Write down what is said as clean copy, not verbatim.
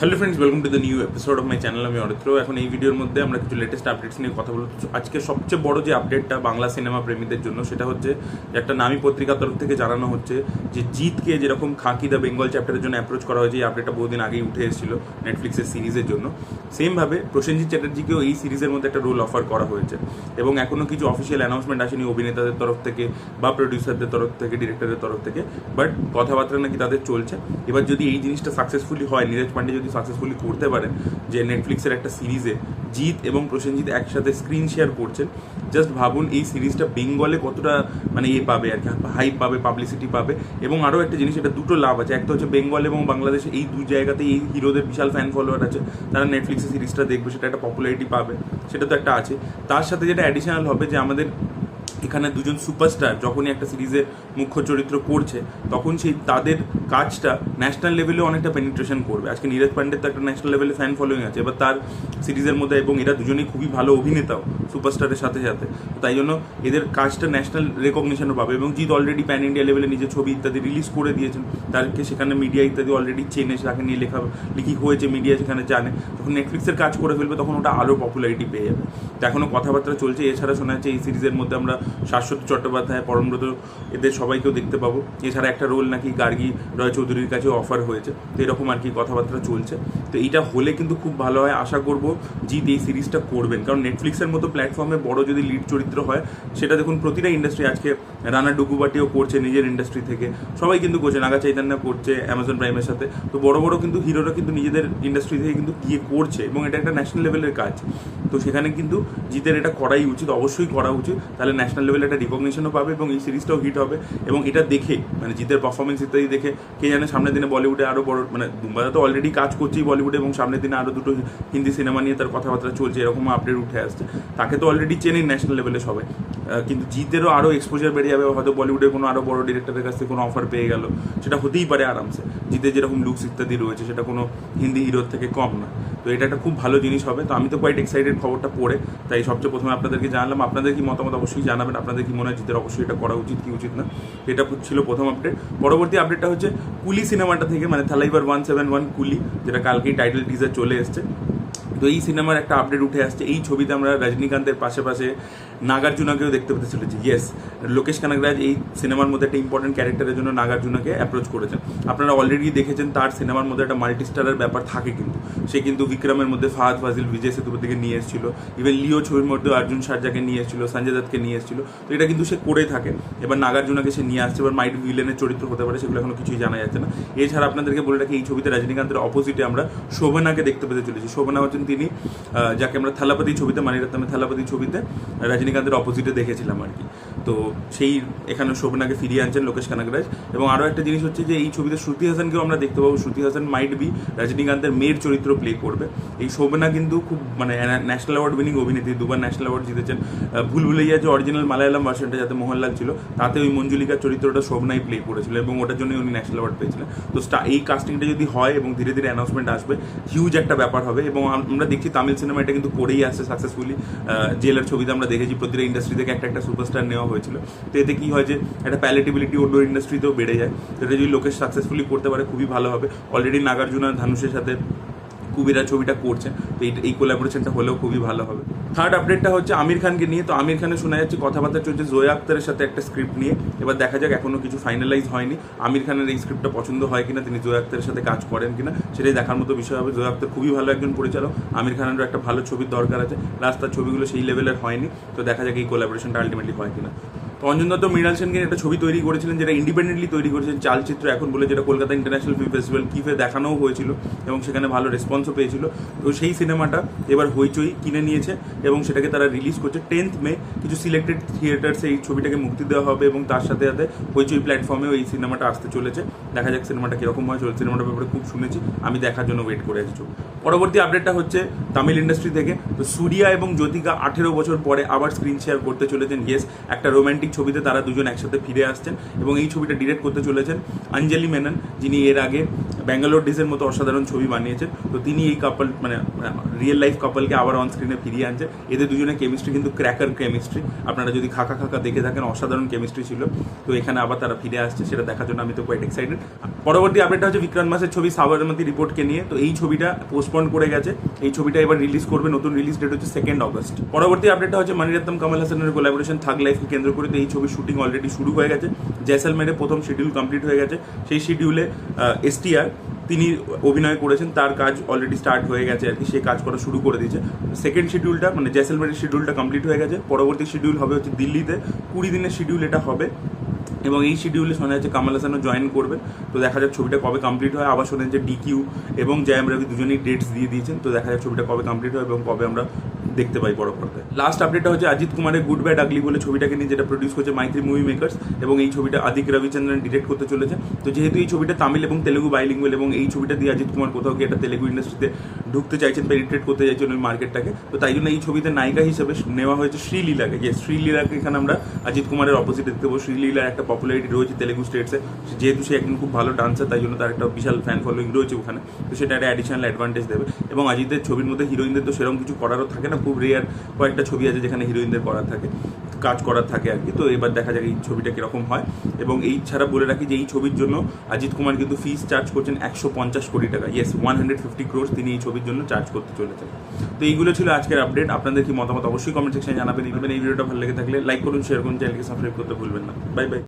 Hello friends, welcome to the new episode of my channel. আমি অরিত্র। এখন এই ভিডিওর মধ্যে আমরা কিছু লেটেস্ট আপডেটস নিয়ে কথা বলবো। আজকে সবচেয়ে বড় যে আপডেটটা বাংলা সিনেমা প্রেমীদের জন্য, সেটা হচ্ছে যে একটা নামী পত্রিকার তরফ থেকে জানানো হচ্ছে যে জিতকে যেরকম খাকি দ্য বেঙ্গল চ্যাপ্টারের জন্য অ্যাপ্রোচ করা হয়েছে, এই আপডেটটা বহুদিন আগেই উঠে এসেছিল নেটফ্লিক্সের সিরিজের জন্য। সেমভাবে প্রসেনজিৎ চ্যাটার্জিকেও এই সিরিজের মধ্যে একটা রোল অফার করা হয়েছে এবং এখনও কিছু অফিসিয়াল অ্যানাউন্সমেন্ট আসেনি অভিনেতাদের তরফ থেকে বা প্রডিউসারদের তরফ থেকে, ডিরেক্টরের তরফ থেকে, বাট কথাবার্তা নাকি তাদের চলছে। এবার যদি এই জিনিসটা সাকসেসফুলি হয়, নীরজ পান্ডে যদি সাকসেসফুলি করতে পারেন যে নেটফ্লিক্সের একটা সিরিজে জিৎ এবং প্রসেনজিৎ একসাথে স্ক্রিন শেয়ার করছেন, জাস্ট ভাবুন এই সিরিজটা বেঙ্গলে কতটা মানে পাবে আর কি, হাইপ পাবে, পাবলিসিটি পাবে। এবং আরও একটা জিনিস, এটা দুটো লাভ আছে। একটা হচ্ছে বেঙ্গল এবং বাংলাদেশে এই দুই জায়গাতে এই হিরোদের বিশাল ফ্যান ফলোয়ার আছে, তারা নেটফ্লিক্সের সিরিজটা দেখবে, সেটা একটা পপুলারিটি পাবে, সেটা তো একটা আছে। তার সাথে যেটা অ্যাডিশনাল হবে যে আমাদের এখানে দুজন সুপারস্টার যখনই একটা সিরিজের মুখ্য চরিত্র করছে, তখন সেই তাদের কাজটা ন্যাশনাল লেভেলেও অনেকটা পেনিট্রেশন করবে। আজকে নীরজ পান্ডের তো একটা ন্যাশনাল লেভেলে ফ্যান ফলোয়িং আছে, এবার তার সিরিজের মধ্যে, এবং এরা দুজনেই খুবই ভালো অভিনেতাও সুপারস্টারের সাথে সাথে, তাই জন্য এদের কাজটা ন্যাশনাল রেকগনিশনও পাবে। এবং জিৎ অলরেডি প্যান ইন্ডিয়া লেভেলে নিজের ছবি ইত্যাদি রিলিজ করে দিয়েছেন, তাকে সেখানে মিডিয়া ইত্যাদি অলরেডি চেনে, তাকে নিয়ে লেখি হয়েছে, মিডিয়া সেখানে জানে। তখন নেটফ্লিক্সের কাজ করে ফেলবে, তখন ওটা আরও পপুলারিটি পেয়ে যাবে। তো এখনও কথাবার্তা চলছে। এছাড়া শোনা যাচ্ছে এই সিরিজের মধ্যে আমরা শাশ্বত চট্টোপাধ্যায়, পরমব্রত, এদের সবাইকেও দেখতে পাবো। এছাড়া একটা রোল নাকি গার্গী রয় চৌধুরীর কাছেও অফার হয়েছে। তো এরকম আর কি কথাবার্তা চলছে। তো এইটা হলে কিন্তু খুব ভালো হয়। আশা করবো জিৎ এই সিরিজটা করবেন, কারণ নেটফ্লিক্সের মতো প্ল্যাটফর্মে বড় যদি লিড চরিত্র হয়, সেটা দেখুন প্রতিটা ইন্ডাস্ট্রি, আজকে রানা ডুগুবাটিও করছে নিজের ইন্ডাস্ট্রি থেকে, সবাই কিন্তু করছে, নাগা চৈতন্য করছে অ্যামাজন প্রাইমের সাথে। তো বড় বড় কিন্তু হিরোরা কিন্তু নিজেদের ইন্ডাস্ট্রি থেকে কিন্তু গিয়ে করছে, এবং এটা একটা ন্যাশনাল লেভেলের কাজ। তো সেখানে কিন্তু জিতের এটা করাই উচিত, অবশ্যই করা উচিত। তাহলে ন্যাশনাল লেভেলে একটা রিকগনিশনও পাবে এবং এই সিরিজটাও হিট হবে। এবং এটা দেখে, মানে জিতের পারফরমেন্স ইত্যাদি দেখে, কে জানে সামনের দিনে বলিউডে আরও বড়, মানে দুম্বাদা তো অলরেডি কাজ করছেই বলিউডে, এবং সামনের দিনে আরও দুটো হিন্দি সিনেমা নিয়ে তার কথাবার্তা চলছে, এরকম আপডেট উঠে আসছে। তাকে তো অলরেডি চেনেন ন্যাশনাল লেভেলে সবাই, কিন্তু জিতেরও আরও এক্সপোজার বেড়ে যাবে। হয়তো বলিউডের কোনো আরও বড় ডিরেক্টরের কাছ থেকে কোনো অফার পেয়ে গেল, সেটা হতেই পারে আরামসে। জিতের যেরকম লুকস ইত্যাদি রয়েছে, সেটা কোনো হিন্দি হিরোর থেকে কম না। তো এটা একটা খুব ভালো জিনিস হবে। তো আমি তো কোয়াইট এক্সাইটেড খবরটা পড়ে, তাই সবচেয়ে প্রথমে আপনাদেরকে জানালাম। আপনাদের কি মতামত অবশ্যই জানাবেন, আপনাদের কি মনে হয় জিতের অবশ্যই এটা করা উচিত কি উচিত না। এটা ছিল প্রথম আপডেট। পরবর্তী আপডেটটা হচ্ছে কুলি সিনেমাটা থেকে, মানে থালাইবার 171 কুলি, যেটা কালকেই টাইটেল টিজার চলে এসছে। তো এই সিনেমার একটা আপডেট উঠে আসছে। এই ছবিতে আমরা রজনীকান্তের পাশে নাগার্জুনাকেও দেখতে পেতে চলেছি। ইয়েস, লোকেশ কানাগরাজ এই সিনেমার মধ্যে একটা ইম্পর্টেন্ট ক্যারেক্টারের জন্য নাগার্জুনাকে অ্যাপ্রোচ করেছেন। আপনারা অলরেডি দেখেছেন তার সিনেমার মধ্যে একটা মাল্টি স্টারের ব্যাপার থাকে, কিন্তু সে কিন্তু বিক্রমের মধ্যে ফাহাদ ফাজিল, বিজয় সেতুপতিকে নিয়ে এসেছিল, ইভেন লিও ছবির মধ্যে অর্জুন সার্জাকে নিয়ে এসেছিল, সঞ্জয় দত্তকে নিয়ে এসেছিল। তো এটা কিন্তু সে করে থাকে। এবার নাগার্জুনাকে সে নিয়ে আসছে। এবার মাইট ভিলেনের চরিত্র হতে পারে, সেগুলো এখনো কিছুই জানা যাচ্ছে না। এছাড়া আপনাদেরকে বলে রাখি, এই ছবিতে রজনীকান্তের অপোজিটে আমরা শোভনাকে দেখতে পেতে চলেছি। শোভনা হচ্ছেন তিনি যাকে আমরা থালাপতি ছবিতে, মানিরত্নমের থালাপতি ছবিতে রজনীকান্তের অপোজিটে দেখেছিলাম আর কি। তো সেই এখানে শোভনাকে ফিরিয়ে আনছেন লোকেশ কানাগরাজ। এবং আরও একটা জিনিস হচ্ছে যে এই ছবিতে শ্রুতি হাসানকেও আমরা দেখতে পাবো। শ্রুতি হাসান মাইট বি রজনীকান্তের মেয়ের চরিত্র প্লে করবে। এই শোভনা কিন্তু খুব মানে ন্যাশনাল অ্যাওয়ার্ড উইনিং অভিনেত্রী, দুবার ন্যাশনাল অ্যাওয়ার্ড জিতেছেন। ভুল ভুলাইয়া যে অরিজিনাল মালায়ালাম ভার্সনটা, যাতে মোহনলাল ছিল, তাতে ওই মঞ্জুলিকার চরিত্রটা শোভনাই প্লে করেছিল, এবং ওটার জন্যই উনি ন্যাশনাল অ্যাওয়ার্ড পেয়েছিলেন। তো এই কাস্টিংটা যদি হয় এবং ধীরে ধীরে অ্যানাউন্সমেন্ট আসবে, হিউজ একটা ব্যাপার হবে। এবং আমরা দেখছি তামিল সিনেমা এটা কিন্তু করেই আসছে সাকসেসফুলি। জেলার ছবিতে আমরা দেখেছি প্রতিটা ইন্ডাস্ট্রি থেকে একটা সুপারস্টার নেওয়া হয়েছিল। তো এতে কী হয় যে একটা প্যালেটেবিলিটি অন্য ইন্ডাস্ট্রিতেও বেড়ে যায়। তো এটা যদি লোকেশ সাকসেসফুলি করতে পারে, খুবই ভালো হবে। অলরেডি নাগার্জুনা ধানুষের সাথে কুবিরা ছবিটা করছে, তো এই কোলাবোরেশনটা হলেও খুবই ভালো হবে। থার্ড আপডেটটা হচ্ছে আমির খানকে নিয়ে। তো আমির খানের শোনা যাচ্ছে কথাবার্তা চলছে জোয়া আক্তারের সাথে একটা স্ক্রিপ্ট নিয়ে। এবার দেখা যাক, এখনও কিছু ফাইনালাইজ হয়নি। আমির খানের এই স্ক্রিপ্টটা পছন্দ হয় কিনা, তিনি জোয়া আক্তারের সাথে কাজ করেন কিনা, সেটাই দেখার মতো বিষয় হবে। জোয়া আক্তার খুবই ভালো একজন পরিচালক, আমির খানেরও একটা ভালো ছবির দরকার আছে। রাস্তার ছবিগুলো সেই লেভেলের হয়নি। তো দেখা যাক এই কোলাবোরেশনটা আলটিমেটলি হয় কিনা। তো অঞ্জন দত্ত মৃণাল সেনকে একটা ছবি তৈরি করেছিলেন, যেটা ইন্ডিপেন্ডেন্টলি তৈরি করেছেন, চালচিত্র এখন বলে, যেটা কলকাতা ইন্টারন্যাশনাল ফিল্ম ফেস্টিভ্যাল কিফে দেখানোও হয়েছিল এবং সেখানে ভালো রেসপন্সও পেয়েছিল। তো সেই সিনেমাটা এবার হইচই কিনে নিয়েছে এবং সেটাকে তারা রিলিজ করছে 10th মে। কিছু সিলেক্টেড থিয়েটার্সে এই ছবিটাকে মুক্তি দেওয়া হবে এবং তার সাথে সাথে হইচই প্ল্যাটফর্মেও এই সিনেমাটা আসতে চলেছে। দেখা যাক সিনেমাটা কীরকম হয়। সিনেমাটার ব্যাপারে খুব শুনেছি, আমি দেখার জন্য ওয়েট করে আছি। পরবর্তী আপডেটটা হচ্ছে তামিল ইন্ডাস্ট্রি থেকে। তো সূর্যা এবং জ্যোতিকা 18 বছর পরে আবার স্ক্রিন শেয়ার করতে চলেছেন। ইয়েস, একটা রোম্যান্টিক ছবিতে তারা দুজন একসাথে ফিরে আসছেন এবং এই ছবিটা ডিরেক্ট করতে চলেছেন অঞ্জলি মেনন, যিনি এর আগে ব্যাঙ্গালোর ডিজের মতো অসাধারণ ছবি বানিয়েছেন। তো তিনি এই কাপল মানে রিয়েল লাইফ কাপলকে আবার অন স্ক্রিনে ফিরিয়ে আনছে। এদের দুজনের কেমিস্ট্রি কিন্তু ক্র্যাকার কেমিস্ট্রি, আপনারা যদি খাকা খাকা দেখে থাকেন অসাধারণ কেমিস্ট্রি ছিল। তো এখানে আবার তারা ফিরে আসছে, সেটা দেখার জন্য আমি তো কোয়াইট এক্সাইটেড। পরবর্তী আপডেটটা হচ্ছে বিক্রান্ত মাসের ছবি সাবরমতী রিপোর্টকে নিয়ে। তো এই ছবিটা পোস্টপন্ড করে গেছে, এই ছবিটা এবার রিলিজ করবে, নতুন রিলিজ ডেট হচ্ছে 2 অগস্ট। পরবর্তী আপডেটটা হচ্ছে মানিরত্নম কমল হাসানের কোলাবোরেশন থাগ লাইফকে কেন্দ্র করে। তো এই ছবির শুটিং অলরেডি শুরু হয়ে গেছে, জয়সলমেরে প্রথম শিডিউল কমপ্লিট হয়ে গেছে। সেই শিডিউলে STR তিনি অভিনয় করেছেন, তার কাজ অলরেডি স্টার্ট হয়ে গেছে আর কি, সে কাজ করা শুরু করে দিয়েছে। সেকেন্ড শিডিউলটা মানে জয়সলমেরের শিডিউলটা কমপ্লিট হয়ে গেছে। পরবর্তী শিডিউল হবে হচ্ছে দিল্লিতে, 20 দিনের শিডিউল এটা হবে। এবং এই শিডিউলে শোনা যাচ্ছে কামাল হাসানও জয়েন করবে। তো দেখা যাক ছবিটা কবে কমপ্লিট হয়। আবার শোনেন যে DQ এবং জয়াম রবি দুজনেই ডেটস দিয়ে দিয়েছেন। তো দেখা যাক ছবিটা কবে কমপ্লিট হয় এবং কবে আমরা দেখতে পাই বড় পর্দায়। লাস্ট আপডেটটা হচ্ছে অজিত কুমারের গুড ব্যাড আগলি বলে ছবিটাকে নিয়ে, যেটা প্রডিউস করছে মাইত্রী মুভি মেকার্স, এবং এই ছবিটা আদিক রবিচন্দ্রন ডিরেক্ট করতে চলেছে। তো যেহেতু এই ছবিটা তামিল এবং তেলেগু বাইলিঙ্গুয়াল, এবং এই ছবিটা দিয়ে অজিত কুমার কোথাও গিয়ে একটা তেলেগু ইন্ডাস্ট্রিতে ঢুকতে চাইছেন, পেনিট্রেট করতে চাইছেন ওই মার্কেটটাকে। তো তাই জন্য এই ছবিতে নায়িকা হিসেবে নেওয়া হয়েছে শ্রীলীলাকে। যে শ্রীলীলাকে এখানে আমরা অজিত কুমারের অপোজিট দেখতে পাবো। শ্রীলীলার একটা পপুলারিটি রয়েছে তেলেগু স্টেটসে, যেহেতু সে একজন খুব ভালো ডান্সার, তাই জন্য তার একটা বিশাল ফ্যান ফলোয়িং রয়েছে ওখানে। তো সেটা একটা অ্যাডিশনাল অ্যাডভান্টেজ দেবে। এবং অজিতের ছবির মধ্যে হিরোইনদের তো সেরকম কিছু করারও থাকে না, খুব রেয়ার কয়েকটা ছবি আছে যেখানে হিরোইনদের করার থাকে, কাজ করার থাকে আর কি। তো এবার দেখা যাক এই ছবিটা কীরকম হয়। এবং এই ছাড়া বলে রাখি যে এই ছবির জন্য অজিত কুমার কিন্তু ফিস চার্জ করছেন 150 কোটি টাকা। ইয়েস, 150 crores তিনি এই ছবির জন্য চার্জ করতে চলেছেন। তো এইগুলো ছিল আজকের আপডেট। আপনাদের কি মতামত অবশ্যই কমেন্ট সেকশনে জানাবেন। এই ভিডিওটা ভালো লেগে থাকলে লাইক করুন, শেয়ার করুন, চ্যানেলকে সাবস্ক্রাইব করতে ভুলবেন না। Bye bye.